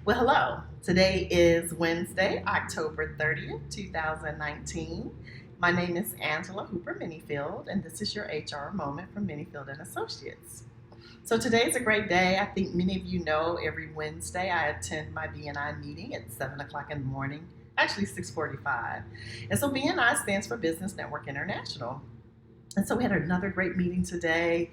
Well, hello. Today is Wednesday, October 30th, 2019. My name is Angela Hooper-Menifield, and this is your HR moment from Menifield and Associates. So today is a great day. I think many of you know every Wednesday I attend my BNI meeting at 7 o'clock in the morning, actually 6:45. And so BNI stands for Business Network International. And so we had another great meeting today.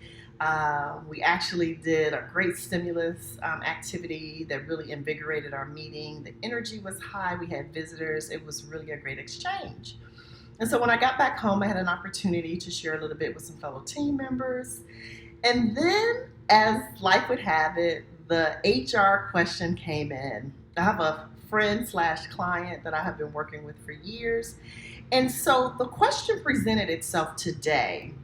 We actually did a great stimulus activity that really invigorated our meeting. The energy was high. We had visitors. It was really a great exchange. And so when I got back home, I had an opportunity to share a little bit with some fellow team members. And then, as life would have it, the HR question came in. I have a friend/client that I have been working with for years. And so the question presented itself today,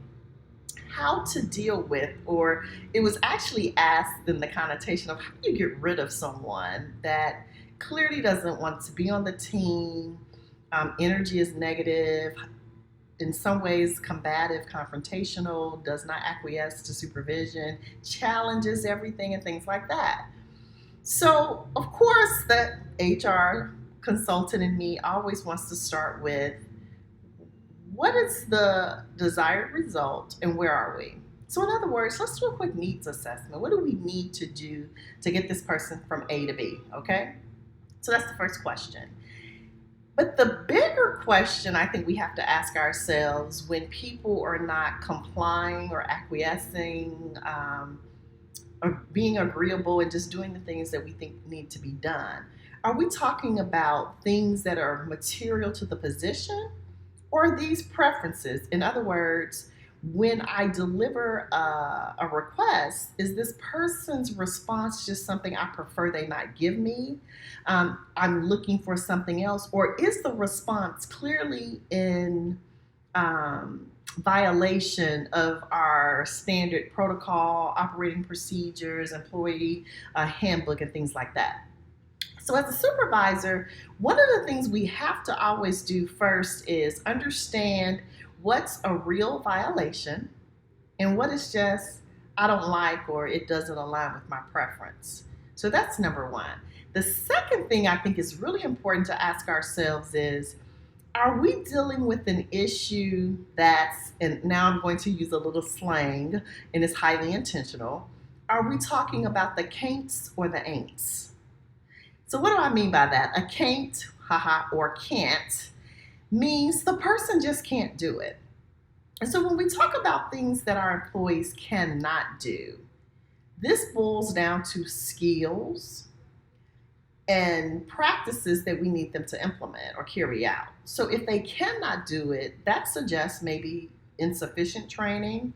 how to deal with, or it was actually asked in the connotation of how do you get rid of someone that clearly doesn't want to be on the team, energy is negative, in some ways combative, confrontational, does not acquiesce to supervision, challenges everything and things like that. So of course the HR consultant in me always wants to start with, what is the desired result and where are we? So in other words, let's do a quick needs assessment. What do we need to do to get this person from A to B, okay? So that's the first question. But the bigger question I think we have to ask ourselves when people are not complying or acquiescing or being agreeable and just doing the things that we think need to be done, are we talking about things that are material to the position? Or are these preferences? In other words, when I deliver a request, is this person's response just something I prefer they not give me? I'm looking for something else. Or is the response clearly in violation of our standard protocol, operating procedures, employee handbook, and things like that? So as a supervisor, one of the things we have to always do first is understand what's a real violation and what is just, I don't like, or it doesn't align with my preference. So that's number one. The second thing I think is really important to ask ourselves is, are we dealing with an issue that's, and now I'm going to use a little slang and it's highly intentional, are we talking about the can'ts or the ain'ts? So what do I mean by that? A can't, or can't, means the person just can't do it. And so when we talk about things that our employees cannot do, this boils down to skills and practices that we need them to implement or carry out. So if they cannot do it, that suggests maybe insufficient training,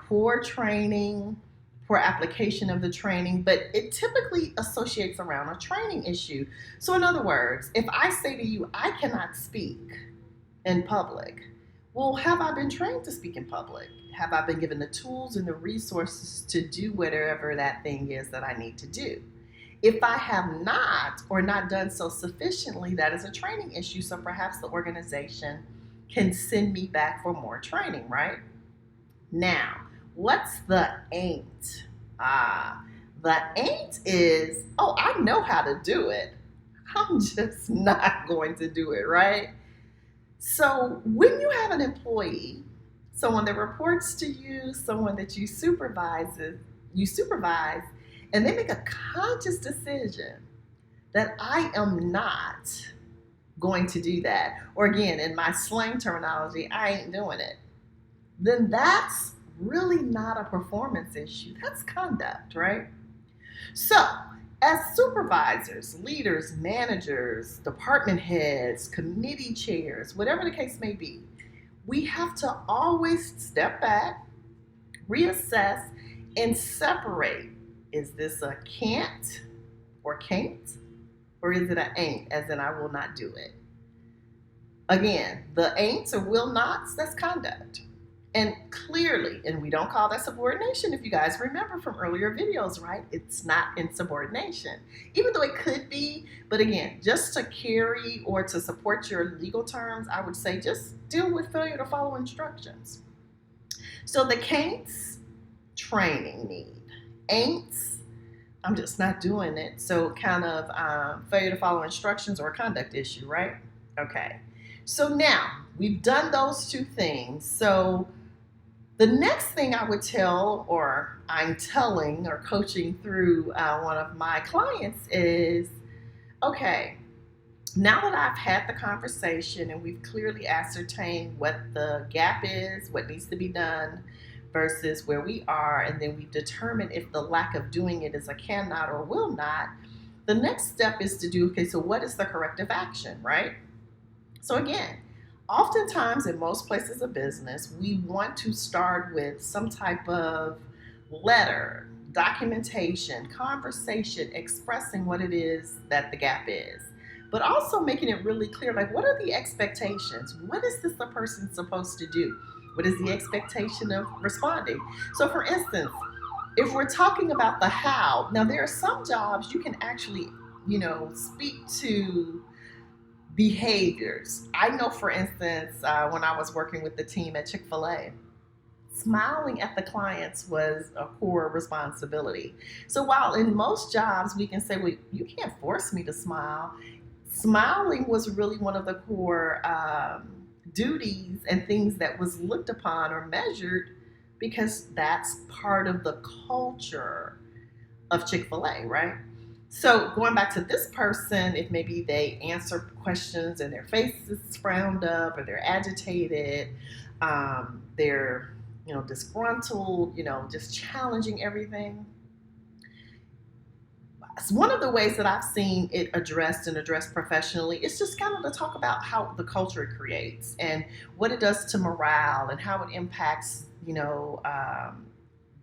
poor training, poor application of the training, but it typically associates around a training issue. So in other words, if I say to you, I cannot speak in public, well, have I been trained to speak in public? Have I been given the tools and the resources to do whatever that thing is that I need to do? If I have not, or not done so sufficiently, that is a training issue. So perhaps the organization can send me back for more training, right? Now, what's the ain't? The ain't is, oh, I know how to do it. I'm just not going to do it, right? So when you have an employee, someone that reports to you, someone that you supervise, and they make a conscious decision that I am not going to do that, or again, in my slang terminology, I ain't doing it, then that's really not a performance issue. That's conduct, right? So as supervisors, leaders, managers, department heads, committee chairs, whatever the case may be, we have to always step back, reassess, and separate. Is this a can't or can't? Or is it an ain't, as in I will not do it? Again, the ain'ts or will nots, that's conduct. And clearly, and we don't call that subordination, if you guys remember from earlier videos, right? It's not insubordination, even though it could be. But again, just to carry or to support your legal terms, I would say just deal with failure to follow instructions. So the can'ts, training need. Ain'ts, I'm just not doing it. So kind of failure to follow instructions or a conduct issue, right? Okay. So now we've done those two things. So the next thing I would tell, or I'm telling or coaching through one of my clients is, okay, now that I've had the conversation and we've clearly ascertained what the gap is, what needs to be done versus where we are, and then we've determined if the lack of doing it is a cannot or will not, the next step is to do, okay, so what is the corrective action, right? So again, oftentimes in most places of business, we want to start with some type of letter, documentation, conversation, expressing what it is that the gap is, but also making it really clear, like, what are the expectations? What is this the person supposed to do? What is the expectation of responding? So for instance, if we're talking about the how, now there are some jobs you can actually, speak to behaviors. I know, for instance, when I was working with the team at Chick-fil-A, smiling at the clients was a core responsibility. So while in most jobs we can say, well, you can't force me to smile, smiling was really one of the core duties and things that was looked upon or measured because that's part of the culture of Chick-fil-A, right? So going back to this person, if maybe they answer questions and their face is frowned up or they're agitated, they're disgruntled, just challenging everything. One of the ways that I've seen it addressed professionally is just kind of to talk about how the culture it creates and what it does to morale and how it impacts,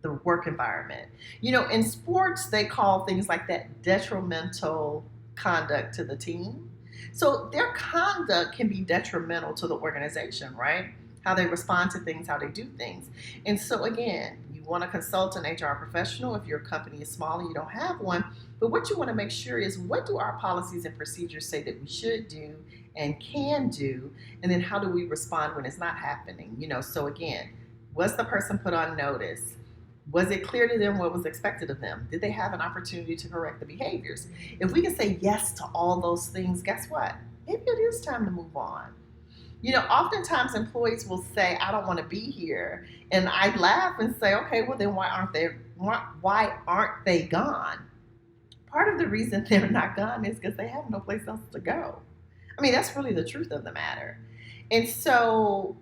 the work environment. In sports, they call things like that detrimental conduct to the team. So their conduct can be detrimental to the organization, right? How they respond to things, how they do things. And so again, you want to consult an HR professional. If your company is small and you don't have one, but what you want to make sure is, what do our policies and procedures say that we should do and can do? And then how do we respond when it's not happening? So again, was the person put on notice? Was it clear to them what was expected of them? Did they have an opportunity to correct the behaviors? If we can say yes to all those things, guess what? Maybe it is time to move on. Oftentimes employees will say, I don't want to be here. And I laugh and say, okay, well then why aren't they gone? Part of the reason they're not gone is because they have no place else to go. I mean, that's really the truth of the matter. And so,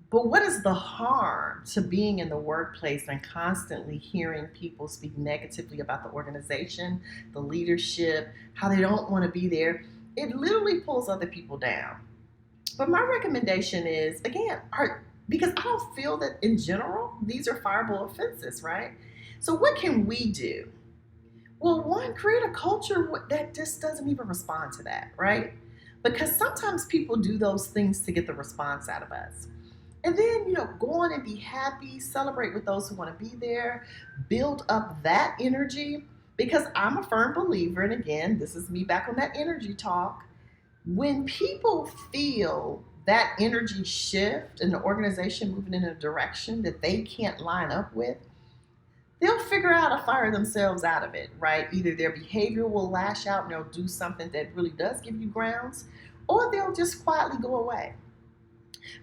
but what is the harm to being in the workplace and constantly hearing people speak negatively about the organization, the leadership, how they don't want to be there? It literally pulls other people down. But my recommendation is, again, because I don't feel that in general, these are fireable offenses, right? So what can we do? Well, one, create a culture that just doesn't even respond to that, right? Because sometimes people do those things to get the response out of us. And then, go on and be happy, celebrate with those who want to be there, build up that energy, because I'm a firm believer, and again, this is me back on that energy talk. When people feel that energy shift and the organization moving in a direction that they can't line up with, they'll figure out how to fire themselves out of it, right? Either their behavior will lash out and they'll do something that really does give you grounds, or they'll just quietly go away.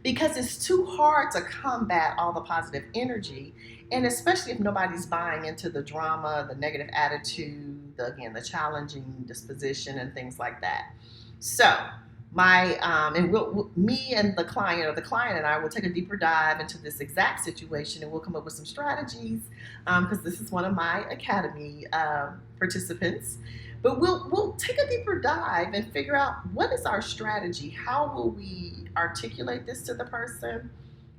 Because it's too hard to combat all the positive energy, and especially if nobody's buying into the drama, the negative attitude, the challenging disposition and things like that. So me and the client, or the client and I, will take a deeper dive into this exact situation, and we'll come up with some strategies, because this is one of my academy participants. But we'll take a deeper dive and figure out, what is our strategy? How will we articulate this to the person?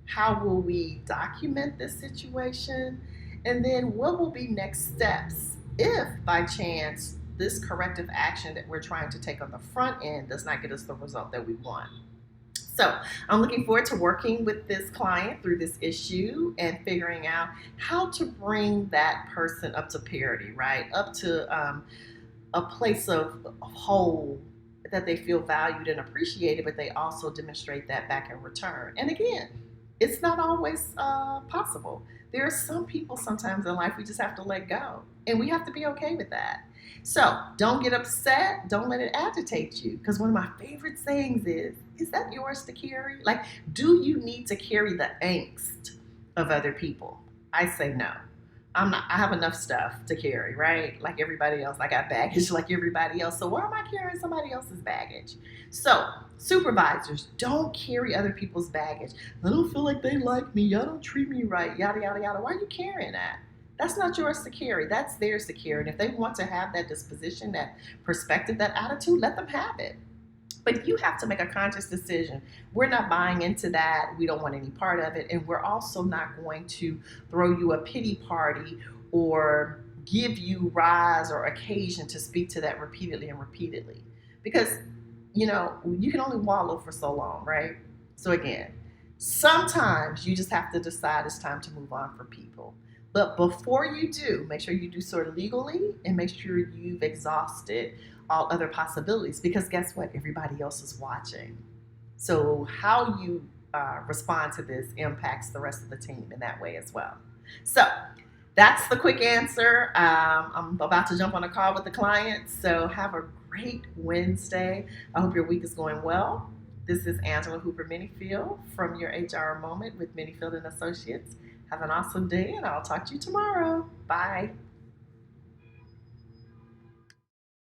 How will we document this situation? And then what will be next steps if by chance this corrective action that we're trying to take on the front end does not get us the result that we want? So I'm looking forward to working with this client through this issue and figuring out how to bring that person up to parity, right? Up to a place of whole, that they feel valued and appreciated, but they also demonstrate that back in return. And again, it's not always possible. There are some people sometimes in life we just have to let go. And we have to be okay with that. So don't get upset. Don't let it agitate you. Because one of my favorite sayings is that yours to carry? Like, do you need to carry the angst of other people? I say no. I'm not, I have enough stuff to carry, right? Like everybody else. I got baggage like everybody else. So why am I carrying somebody else's baggage? So supervisors, don't carry other people's baggage. I don't feel like they like me. Y'all don't treat me right. Yada, yada, yada. Why are you carrying that? That's not yours to carry. That's theirs to carry. And if they want to have that disposition, that perspective, that attitude, let them have it. But you have to make a conscious decision. We're not buying into that. We don't want any part of it. And we're also not going to throw you a pity party or give you rise or occasion to speak to that repeatedly and repeatedly. Because, you can only wallow for so long, right? So again, sometimes you just have to decide it's time to move on from people. But before you do, make sure you do so legally and make sure you've exhausted all other possibilities, because guess what? Everybody else is watching. So how you respond to this impacts the rest of the team in that way as well. So that's the quick answer. I'm about to jump on a call with the client, so have a great Wednesday. I hope your week is going well. This is Angela Hooper-Menifield from your HR Moment with Menifield and Associates. Have an awesome day, and I'll talk to you tomorrow. Bye.